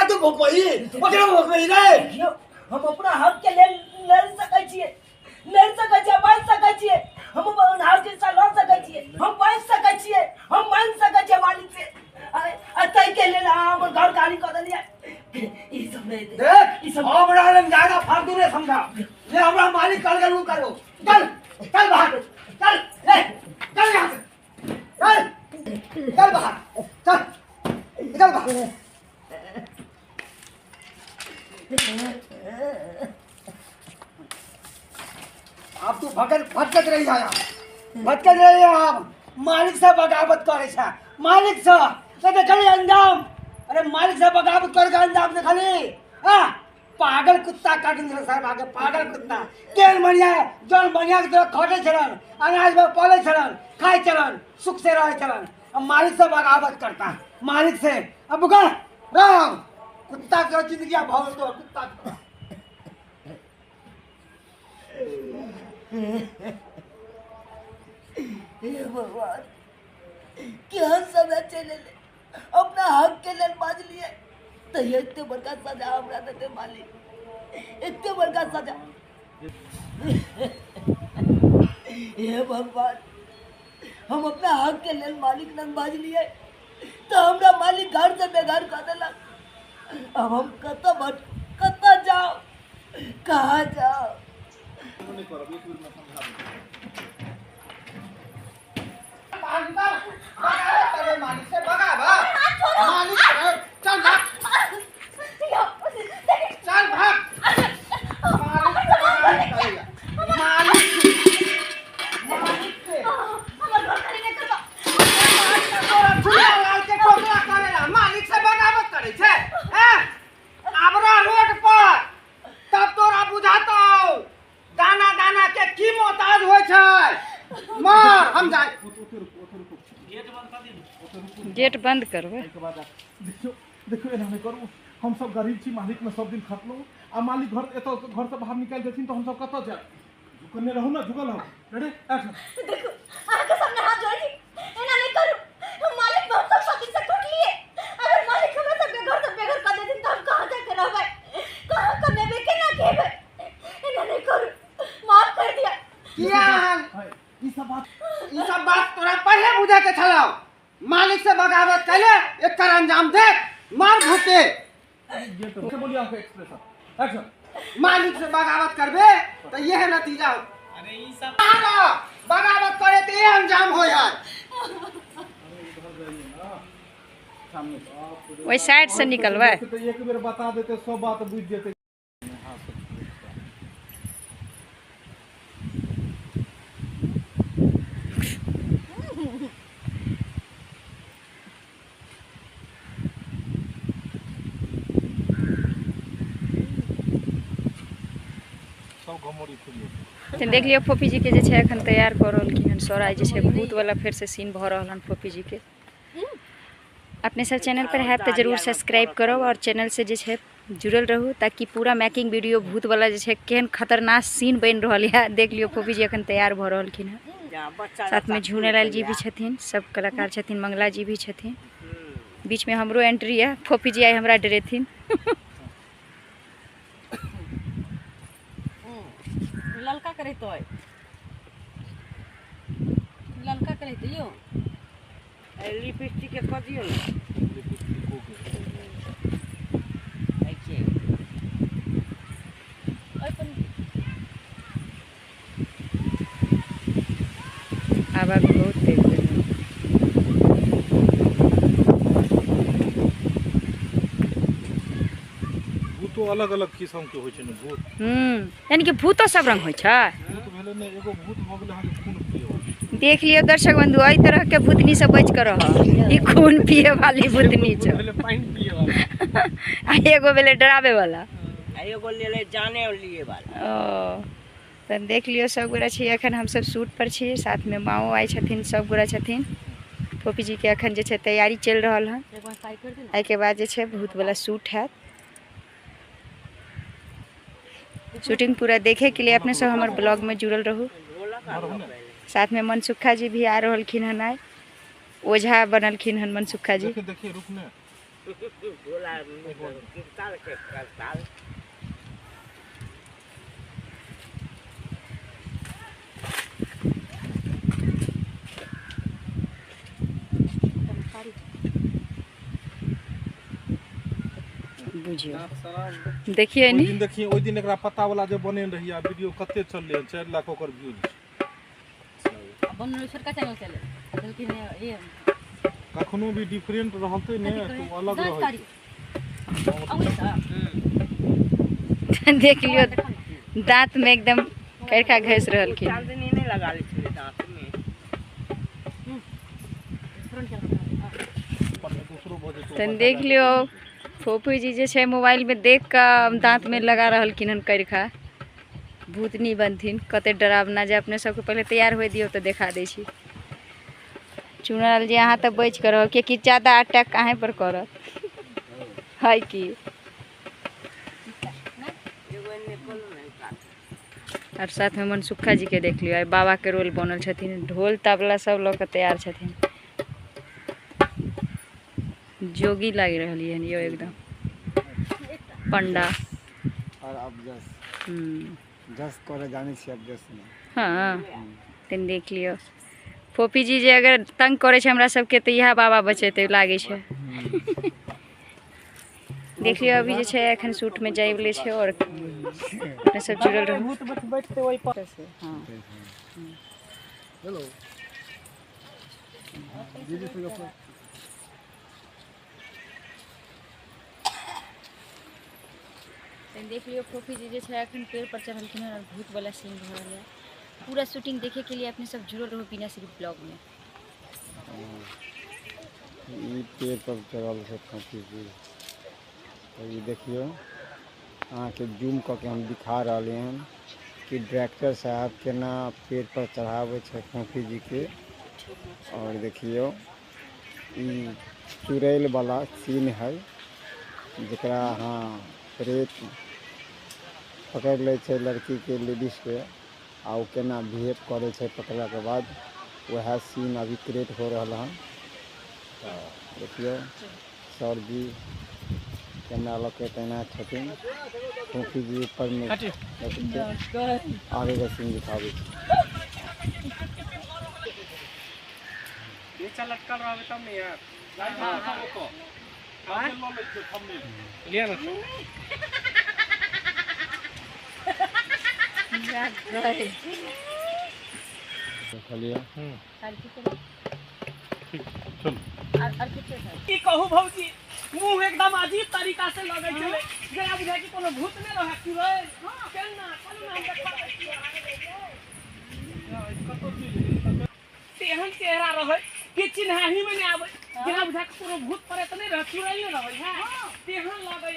तू भोकई ओकरा भोकई रे हम अपना हक के लेल लड़ सकै छियै बाज सकै छियै हम अपन हक के साथ लड़ सकै छियै हम बाज सकै छियै हम मान सकै छियै मालिक से तै के लेल हम घर गाड़ी क देलियै ई सब नहीं देख ई सब हमरा ले ज्यादा फालतू रे समझा ले हमरा मालिक कर गलू करो चल चल बाहर चल ले चल यहां से चल बाहर चल निकल बाहर अब तू भटकत रही है आप मालिक से बगावत करे छा मालिक से देखली अंजाम अरे मालिक से बगावत कर के अंजाम देखली हां पागल कुत्ता काटिंद्र साहब आगे पागल कुत्ता केल मनिया जल मनिया के खटे छलन अनाज में पले छलन खाए छलन सुख से रहे छलन अब मालिक से बगावत करता मालिक से अब बुका राम कुत्ता के जिंदगी भाव तो कुत्ता हे भगवान क्या समय चले अपना हक के लेल बाज लिए तो इतने बड़का सजा हमरा देते मालिक इतने बड़का सजा हे भगवान हम अपना हक के लेल मालिक न बाज लिए तो हमरा मालिक घर से बेघर कर देलक अब हम कत जाओ कहाँ जाओ मालिक से बगावा मालिक चल भाग चल भाग मालिक से बगावत करे छे आबरा रोड पर तब तोरा बुझातो दाना दाना के की मोहताज होय छै मार हम जाए गेट बंद करबे देखो एना नहीं करू हम सब गरीब छी मालिक में सब दिन खटलो आ मालिक घर से बाहर निकाल देथिन तो हम सब कत जाए झुकने रहू ना झुकल हो रेडी एक्शन देखो आके सामने हाथ जोड़ी एना नहीं करू हम मालिक बहुत सब शादी से टूट लिए अगर मालिक हमरा सब के घर से बेघर कर देथिन तो हम कहां जाके रहबै कहां कमेबे केना खेबै एना नहीं करू माफ कर दिया किया ई सब बात तोरा पहले बुझे के छलाओ मालिक से बगावत कैले एकर अंजाम देख मार भूके ये तो बोलिए आपका एक्सप्रेशन एक्शन मालिक से बगावत करबे तो यह नतीजा अरे ई सब बगावत करे तो ये अंजाम हो यार वही साइड से निकलवा तो एक बेर बता देते सब बात बुझ जेते देख लियो फोफी जी के जे छै एखन तैयार कर रहलखिन हन सोराय जे छै भूत वाला फिर से सीन भ रहल हन फोफी जी के अपने सब चैनल पर है तो जरूर सब्सक्राइब करो और चैनल से जे छै जुड़ल रहू ताकि पूरा मेकिंग वीडियो भूत वाला जे छै केहन खतरनाक सीन बन रहल है देख लियो फोफी जी एखन तैयार भ रहलखिन हन साथ में झूनेलाल जी भी छथिन सब कलाकार छथिन मंगला जी भी छथिन बीच में हमरो एंट्री है फोफी जी आई हमरा डरेथिन ललका करे तो ललका करे तो यो लिपस्टिक के कर दियो ना ऐसे अपन आवाज बहुत तेज है भूतो अलग अलग किस्म के होय छै ने भूत यानी कि भूतो सब रंग होय छै भूत भेले ने एगो भूत भ गेले हां खून पिए देख लियो दर्शक बंधु एहि तरह के भूतनी से बच कर रह ई खून पिए वाली भूतनी छै भेले पानी पिए वाला आ एगो भेले डरावे वाला एगो ले जाने लिए वाला ओ तो देख लियो सब गोरा छी एखन हम सब शूट पर छी साथ में माओ आइ छथिन सब गोरा छथिन फोफी जी के एखन जे छै तैयारी चल रहल हन एहि के बाद जे छै भूत वाला शूट हैत शूटिंग पूरा देखे के लिए अपने सब हमारे ब्लॉग में जुड़ल रहू साथ में मनसुखा जी भी आ रहलखिन हन आइ ओझा बनलखिन हन मनसुखा जी देखिए रुकने बुझियो देखिए ओइ नी दिन देखिए ओइ दिन एकरा पत्ता वाला जे बने रही वीडियो कते चलले 4 लाख ओकर व्यूज बनल छोटका चैनल चले लेकिन ये कखनो भी डिफरेंट रहते ने तो अलग रहे जानकारी अबै छ देख लियो दांत में एकदम करखा घस रहल की चांदनी नहीं लगा ली थी दांत में। दूसरो बजे तो तन देख लियो फोफू जी जे छै मोबाइल में देख के दांत में लगा रहलखिन हन करखा भूतनी बनथिन कते डरावना जे अपने सबके पहले तैयार हो दियो तो देखा दै छी चुनल जे अहाँ तऽ बच कर रहो कि ज्यादा अटैक कहाँ पर करत है कि और साथ में मनसुखा जी के देख लियो आइ बाबा के रोल बनल छथिन ढोल तबला सब लोग के तैयार छथिन जोगी लाग रहल है यो एकदम पंडा और अब जस करे जाने छी अब जस में। हाँ तन देख लियो फोफी जी जे अगर तंग करे छै हमरा सबके तो इहा बाबा बचेते लागे छै देख लियो अभी जे छै एखन शूट में जाय वाले छै और अपने सब जुड़ल रहू भूत बैठते वही पर हाँ हेलो दीदी से तन देख लियो फोफी जी जे छै एखन पेड़ पर चढ़लखिन और भूत वाला सीन भ रहल है पूरा शूटिंग देखे के लिए अपने सब जुड़ल रहो बिना सिर्फ ब्लॉग में ई पेड़ पर चढ़ल है काफी जी तो ये देखियो अहाँ के जूम क के हम दिखा रहले हैं कि डायरेक्टर साहब केना पेड़ पर चढ़ावे छै काफी जी के। और देखियो ई चुड़ैल वाला सीन है जकरा अहाँ प्रेत पकड़ ले छै लड़की के लेडीज के आ ओ केना बिहेव करे छै पकड़ला के बाद वह सीन अभी क्रिएट हो रहा है। देखियो सर जी कैमरा लग के तैनात छथिन फोफी जी ऊपर में आगे का सीन दिखावे नीचे लटकल रहबे तब ने यार लिया ना चलिए चल की कहू भौजी मुंह एकदम अजीब तरीका से लगे छले जेना बुझाय कि कोनो भूत ने रहे कि रे हां केना चलू हम देखा तेहन चेहरा रहे कि चिन्हाही में नहीं आवे जेना बुझाय कि कोनो भूत प्रेत नहीं रहे कि नहीं रहे हां तेहन लगे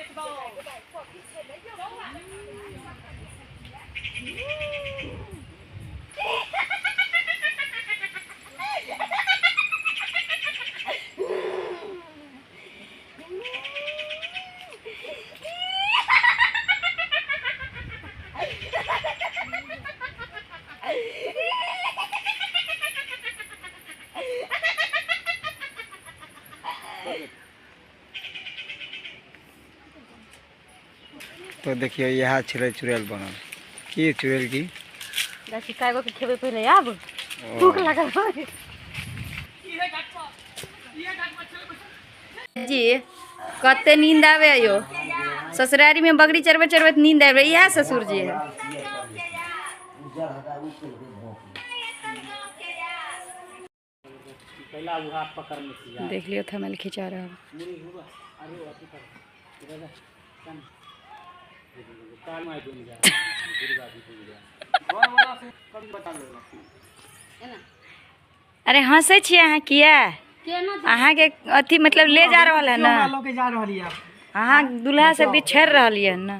तो देखिए यह छे चुड़ैल बनल की चुड़ैल की दासी कागो के खेबे पहले आब भूख लागल है जी कते नींद आवे यो ससुरारी में बकरी चरबे चरबे नींद आवे यह ससुर जी है देख लियो थमल खिंचा रहा अरे हंसे छिए अहाँ किया अहाँ के अथी मतलब ले जा रहल है ना लोग जा रहल है अहाँ दूल्हा से बिछड़ रहल है ना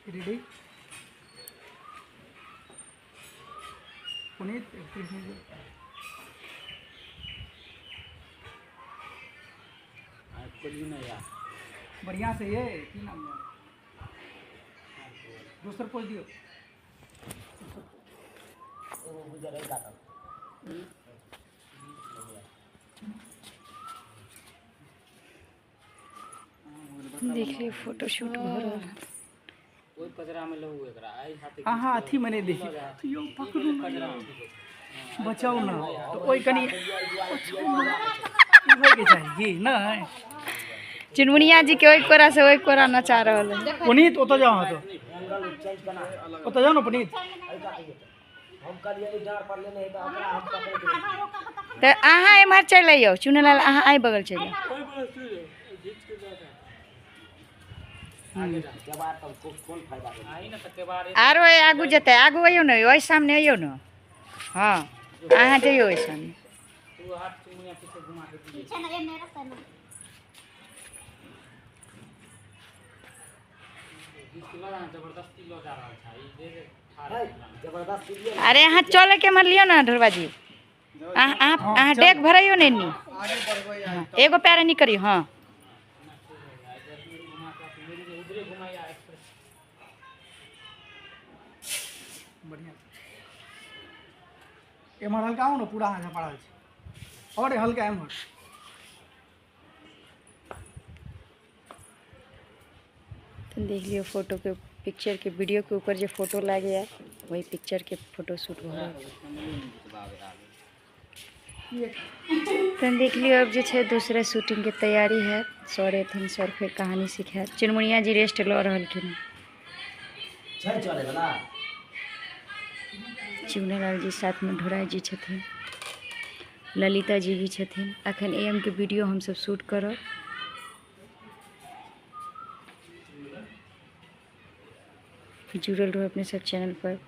रेडी पुनीत बढ़िया से ये की नाम है दूसर पोज दियो देखिए फोटो शूट हो रहा है। अहाँ अथी मने देखिए तो यो पकड़ू ना बचाओ ना तो ओइ कनी होय के चाहिए ना चुनमुनिया जी के ओइ कोरा से ओइ कोरा नचा रहल है। पुनीत ओत जाओ तो ओत जाओ ना पुनीत तो अहाँ एम्हर चलि अइयो चुनलाल, अहाँ आई बगल चलि जाओ। आरो आगू जेतै, आगू अइयो ने, ओहि सामने अइयो ने। हाँ अहाँ जइयो ओहि सामने। पीछे ना ये मेरा पहना अरे अहाँ चले के मत लियो ना ढोरबा जी, अहाँ डेग भराइयो ने नी। हाँ, एगो पैर नहीं करियो। हाँ बढ़िया एमहर हल्का हो ना पूरा हाथ पड़ा छै और हल्का एमहर तो देख लियो फोटो के पिक्चर के वीडियो के ऊपर जो फोटो लागे है वही पिक्चर के फोटो शूट हो रहा है। तो देख लियो अब जो है दूसरे शूटिंग के तैयारी है। सर एथिन, सर फिर कहानी सिखाए। चुनमुनिया जी रेस्ट लऽ रहलखिन। चुनलाल जी साथ में ढोराई जी छथिन, ललिता जी भी छथिन। अखन एम के वीडियो हम सब शूट करब। जुड़ल रहो अपने सब चैनल पर।